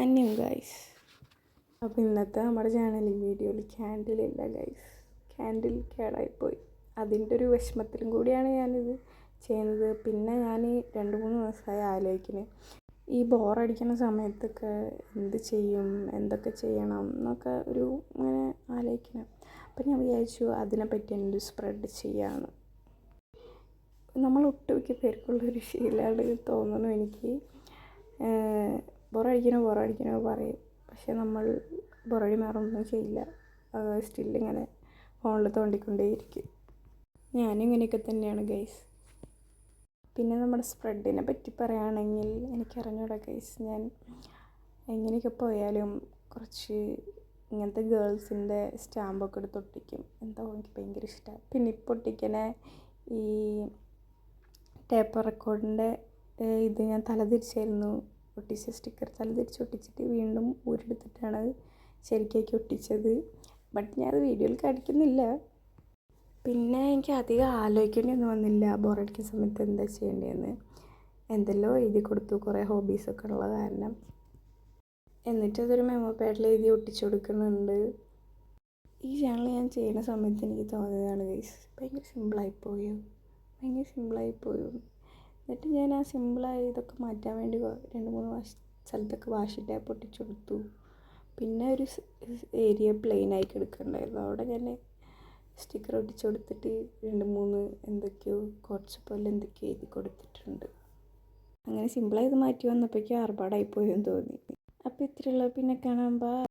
അന്യം ഗൈസ്. അപ്പോൾ ഇന്നത്തെ നമ്മുടെ ചാനലിൽ വീഡിയോയിൽ ക്യാൻഡിലില്ല ഗൈസ്. ക്യാൻഡിൽ കേടായിപ്പോയി. അതിൻ്റെ ഒരു വിഷമത്തിലും കൂടിയാണ് ഞാനിത് ചെയ്യുന്നത്. പിന്നെ ഞാൻ 2-3 ദിവസമായി ആലോചിക്കുന്നത്, ഈ ബോറടിക്കുന്ന സമയത്തൊക്കെ എന്ത് ചെയ്യും, എന്തൊക്കെ ചെയ്യണം എന്നൊക്കെ ഇങ്ങനെ ആലോചിക്കണം. അപ്പം ഞാൻ വിചാരിച്ചു അതിനെപ്പറ്റി എന്ത് സ്പ്രെഡ് ചെയ്യാമെന്ന്. നമ്മൾ ഒട്ടുമിക്ക പേർക്കുള്ളൊരു ശീലമാണ് തോന്നുന്നു എനിക്ക്. ബോറടിക്കണോ പറയും, പക്ഷെ നമ്മൾ ബോറടി മാറൊന്നും ചെയ്യില്ല. സ്റ്റില്ലിങ്ങനെ ഫോണിൽ തോണ്ടിക്കൊണ്ടേയിരിക്കും. ഞാനും ഇങ്ങനെയൊക്കെ തന്നെയാണ് ഗൈസ്. പിന്നെ നമ്മുടെ സ്പ്രെഡിനെ പറ്റി പറയുകയാണെങ്കിൽ എനിക്കറിഞ്ഞൂടാ ഗൈസ്. ഞാൻ എങ്ങനെയൊക്കെ പോയാലും കുറച്ച് ഇങ്ങനത്തെ ഗേൾസിൻ്റെ സ്റ്റാമ്പൊക്കെ എടുത്ത് ഒട്ടിക്കും. എന്താ എനിക്ക് ഭയങ്കര ഇഷ്ടമാണ്. പിന്നെ ഇപ്പോൾ ഒട്ടിക്കണ ഈ ടേപ്പർ റെക്കോർഡിൻ്റെ ഇത് ഞാൻ തലതിരിച്ചായിരുന്നു ഒട്ടിച്ച സ്റ്റിക്കർ. തലതിരിച്ച് ഒട്ടിച്ചിട്ട് വീണ്ടും ഊരെടുത്തിട്ടാണ് ശരിക്കൊക്കെ ഒട്ടിച്ചത്. ബട്ട് ഞാനത് വീഡിയോയിൽ കാണിക്കുന്നില്ല. പിന്നെ എനിക്ക് അധികം ആലോചിക്കേണ്ടിയൊന്നും വന്നില്ല ബോറടിക്കുന്ന സമയത്ത് എന്താ ചെയ്യേണ്ടതെന്ന്. എന്തെല്ലോ എഴുതി കൊടുത്തു, കുറേ ഹോബീസൊക്കെ ഉള്ള കാരണം. എന്നിട്ടതൊരു മെമ്മോ പാഡിൽ എഴുതി ഒട്ടിച്ചു കൊടുക്കുന്നുണ്ട്. ഈ ചാനൽ ഞാൻ ചെയ്യുന്ന സമയത്ത് എനിക്ക് തോന്നിയതാണ് ഗൈസ്, ഭയങ്കര സിമ്പിളായിപ്പോയോ. എന്നിട്ട് ഞാൻ ആ സിമ്പിളായി ഇതൊക്കെ മാറ്റാൻ വേണ്ടി 2-3 സ്ഥലത്തൊക്കെ വാഷി ടാപ്പ് ഒട്ടിച്ചു കൊടുത്തു. പിന്നെ ഒരു ഏരിയ പ്ലെയിനായി കിടക്കുന്നുണ്ടായിരുന്നു, അവിടെ ഞാൻ സ്റ്റിക്കർ ഒട്ടിച്ചു കൊടുത്തിട്ട് 2-3 എന്തൊക്കെയോ കുറച്ച് പോലെ എന്തൊക്കെയോ എഴുതി കൊടുത്തിട്ടുണ്ട്. അങ്ങനെ സിമ്പിളായി ഇത് മാറ്റി വന്നപ്പോഴേക്കും ആർഭാടായിപ്പോയെന്ന് തോന്നി. അപ്പോൾ ഇത്രയുള്ള, പിന്നെ കാണാൻ.